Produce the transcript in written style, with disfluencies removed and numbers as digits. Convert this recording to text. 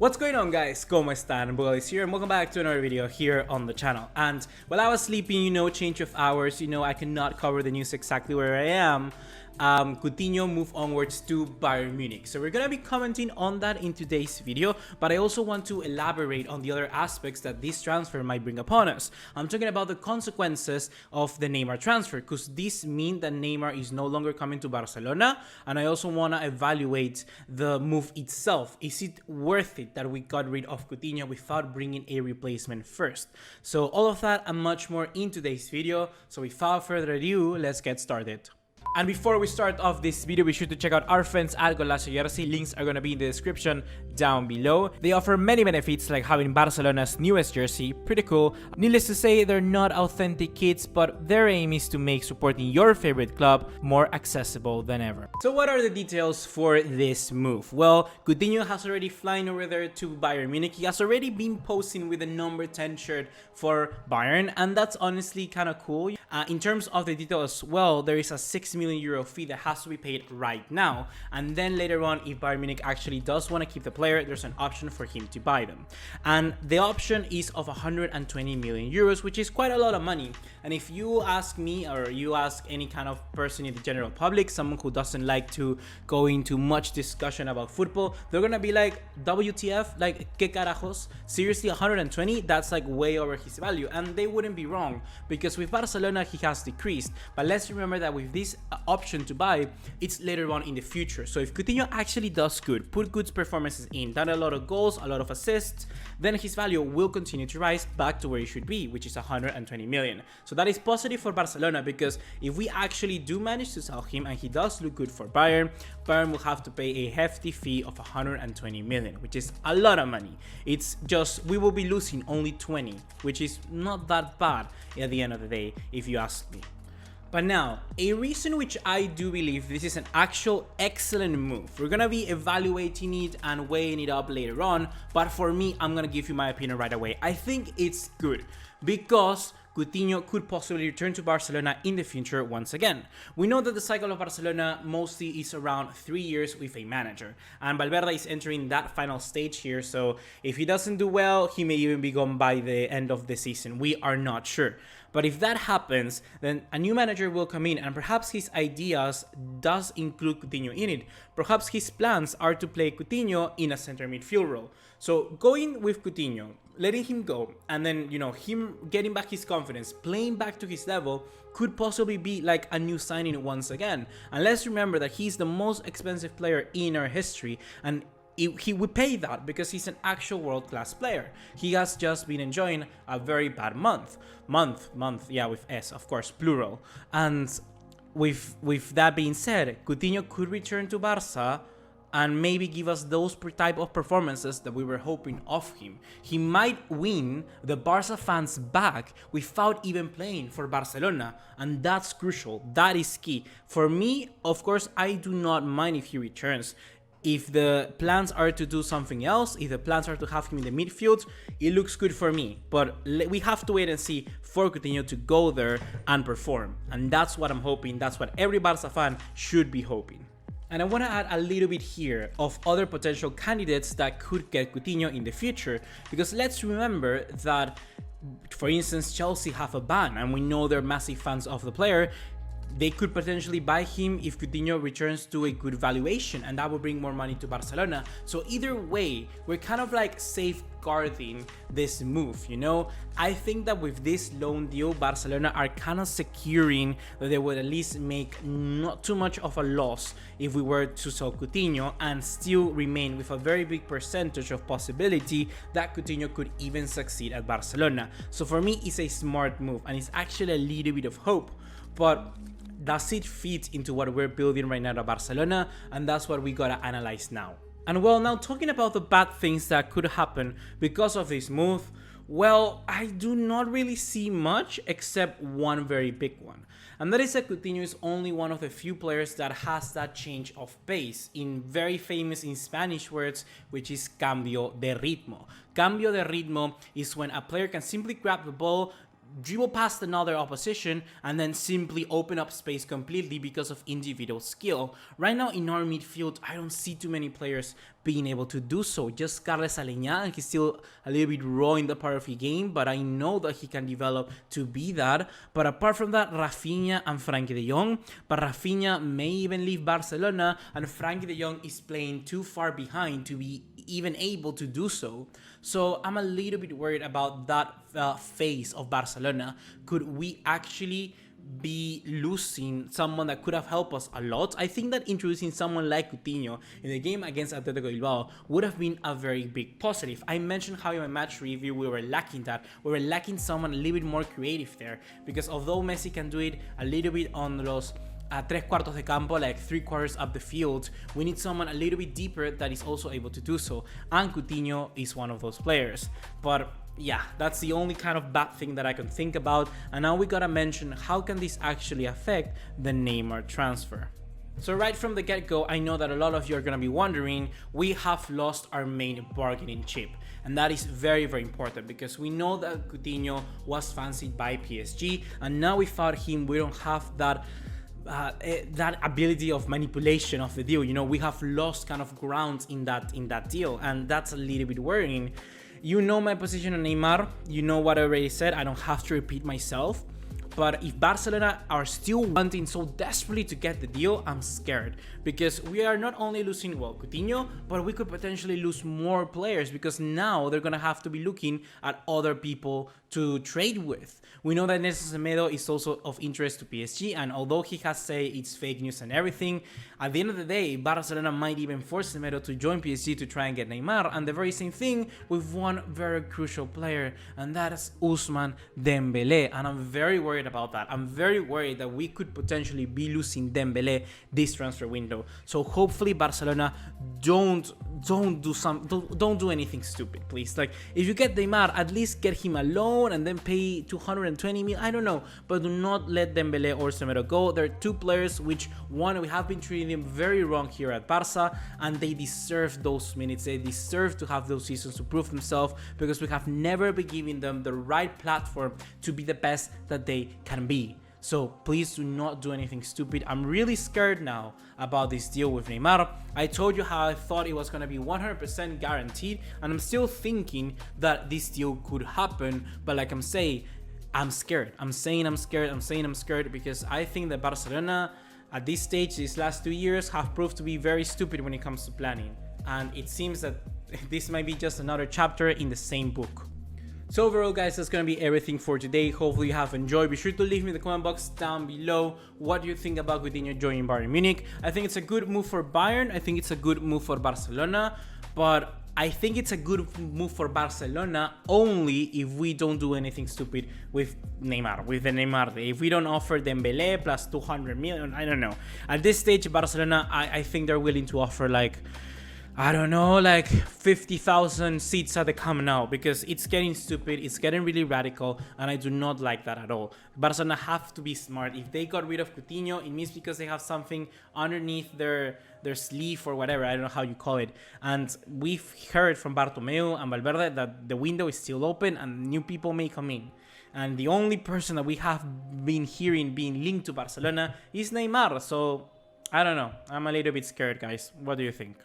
What's going on, guys? ¿Cómo están? BugaLuis here, and welcome back to another video here on the channel. And while I was sleeping, change of hours, I cannot cover the news exactly where I am. Coutinho moved onwards to Bayern Munich. So we're gonna be commenting on that in today's video, but I also want to elaborate on the other aspects that this transfer might bring upon us. I'm talking about the consequences of the Neymar transfer, because this means that Neymar is no longer coming to Barcelona, and I also want to evaluate the move itself. Is it worth it that we got rid of Coutinho without bringing a replacement first? So all of that and much more in today's video. So without further ado, let's get started. And before we start off this video, be sure to check out our friends at BugaLuisFC. Links are going to be in the description down below. They offer many benefits like having Barcelona's newest jersey, pretty cool. Needless to say, they're not authentic kits, but their aim is to make supporting your favorite club more accessible than ever. So what are the details for this move? Well, Coutinho has already flown over there to Bayern Munich. He has already been posing with the number 10 shirt for Bayern, and that's honestly kind of cool. In terms of the details as well, there is a €6 million fee that has to be paid right now, and then later on, if Bayern Munich actually does want to keep the player, there's an option for him to buy them, and the option is of €120 million, which is quite a lot of money. And if you ask me, or you ask any kind of person in the general public, someone who doesn't like to go into much discussion about football, they're gonna be like, WTF, like, ¿qué carajos? Seriously, 120? That's like way over his value, and they wouldn't be wrong, because with Barcelona he has decreased, but let's remember that with this option to buy, it's later on in the future. So if Coutinho actually does good, put good performances in, done a lot of goals, a lot of assists, then his value will continue to rise back to where it should be, which is 120 million. So that is positive for Barcelona, because if we actually do manage to sell him and he does look good for Bayern, Bayern will have to pay a hefty fee of 120 million, which is a lot of money. It's just, we will be losing only 20, which is not that bad at the end of the day, if you ask me. But now, a reason which I do believe this is an actual excellent move. We're gonna be evaluating it and weighing it up later on, but for me, I'm gonna give you my opinion right away. I think it's good because Coutinho could possibly return to Barcelona in the future once again. We know that the cycle of Barcelona mostly is around 3 years with a manager, and Valverde is entering that final stage here, so if he doesn't do well, he may even be gone by the end of the season. We are not sure. But if that happens, then a new manager will come in, and perhaps his ideas does include Coutinho in it. Perhaps his plans are to play Coutinho in a center midfield role. So going with Coutinho, letting him go, and then, him getting back his confidence, playing back to his level, could possibly be like a new signing once again. And let's remember that he's the most expensive player in our history, and he would pay that because he's an actual world-class player. He has just been enjoying a very bad month, yeah, with S, of course, plural. And with that being said, Coutinho could return to Barca and maybe give us those type of performances that we were hoping of him. He might win the Barca fans back without even playing for Barcelona, and that's crucial. That is key. For me, of course, I do not mind if he returns. If the plans are to do something else, if the plans are to have him in the midfield, it looks good for me. But we have to wait and see for Coutinho to go there and perform. And that's what I'm hoping. That's what every Barca fan should be hoping. And I want to add a little bit here of other potential candidates that could get Coutinho in the future. Because let's remember that, for instance, Chelsea have a ban, and we know they're massive fans of the player. They could potentially buy him if Coutinho returns to a good valuation, and that would bring more money to Barcelona. So either way, we're kind of like safeguarding this move, I think that with this loan deal, Barcelona are kind of securing that they would at least make not too much of a loss if we were to sell Coutinho, and still remain with a very big percentage of possibility that Coutinho could even succeed at Barcelona. So for me, it's a smart move, and it's actually a little bit of hope. But does it fit into what we're building right now at Barcelona? And that's what we gotta analyze now. And well, now talking about the bad things that could happen because of this move, well, I do not really see much except one very big one. And that is that Coutinho is only one of the few players that has that change of pace, in very famous in Spanish words, which is cambio de ritmo. Cambio de ritmo is when a player can simply grab the ball, dribble past another opposition, and then simply open up space completely because of individual skill. Right now in our midfield, I don't see too many players being able to do so. Just Carles Aleñá, and he's still a little bit raw in the part of the game, but I know that he can develop to be that. But apart from that, Rafinha and Frankie de Jong. But Rafinha may even leave Barcelona, and Frankie de Jong is playing too far behind to be even able to do so. So I'm a little bit worried about that phase of Barcelona. Could we actually be losing someone that could have helped us a lot? I think that introducing someone like Coutinho in the game against Atletico Bilbao would have been a very big positive. I mentioned how in my match review we were lacking that. We were lacking someone a little bit more creative there, because although Messi can do it a little bit on los tres cuartos de campo, like 3/4 up the field, we need someone a little bit deeper that is also able to do so, and Coutinho is one of those players. But yeah, that's the only kind of bad thing that I can think about. And now we gotta mention, how can this actually affect the Neymar transfer? So right from the get-go, I know that a lot of you are gonna be wondering, we have lost our main bargaining chip. And that is very, very important, because we know that Coutinho was fancied by PSG, and now without him, we don't have that ability of manipulation of the deal. You know, we have lost kind of ground in that deal, and that's a little bit worrying. You know my position on Neymar, you know what I already said, I don't have to repeat myself. But if Barcelona are still wanting so desperately to get the deal, I'm scared, because we are not only losing, well, Coutinho, but we could potentially lose more players, because now they're gonna have to be looking at other people to trade with. We know that Nelson Semedo is also of interest to PSG, and although he has said it's fake news and everything, at the end of the day, Barcelona might even force Semedo to join PSG to try and get Neymar, and the very same thing with one very crucial player, and that is Ousmane Dembélé, and I'm very worried about that. I'm very worried that we could potentially be losing Dembélé this transfer window. So hopefully Barcelona don't do anything stupid, please. Like, if you get Neymar, at least get him a loan and then pay 220 million, I don't know, but do not let Dembélé or Semedo go. They're two players which, one, we have been treating them very wrong here at Barca, and they deserve those minutes. They deserve to have those seasons to prove themselves, because we have never been giving them the right platform to be the best that they can be. So please do not do anything stupid. I'm really scared now about this deal with Neymar. I told you how I thought it was going to be 100% guaranteed, and I'm still thinking that this deal could happen, but like I'm saying, I'm scared. I'm saying I'm scared, because I think that Barcelona at this stage, these last 2 years, have proved to be very stupid when it comes to planning, and it seems that this might be just another chapter in the same book. So overall, guys, that's gonna be everything for today. Hopefully you have enjoyed. Be sure to leave me in the comment box down below what you think about Coutinho joining Bayern Munich. I think it's a good move for Bayern. I think it's a good move for Barcelona, but I think it's a good move for Barcelona only if we don't do anything stupid with Neymar, with the Neymar Day. If we don't offer Dembélé plus 200 million, I don't know. At this stage, Barcelona, I think they're willing to offer, like, I don't know, like 50,000 seats at the Camp Nou, because it's getting stupid, it's getting really radical, and I do not like that at all. Barcelona have to be smart. If they got rid of Coutinho, it means because they have something underneath their sleeve or whatever, I don't know how you call it. And we've heard from Bartomeu and Valverde that the window is still open and new people may come in. And the only person that we have been hearing being linked to Barcelona is Neymar. So I don't know, I'm a little bit scared, guys. What do you think?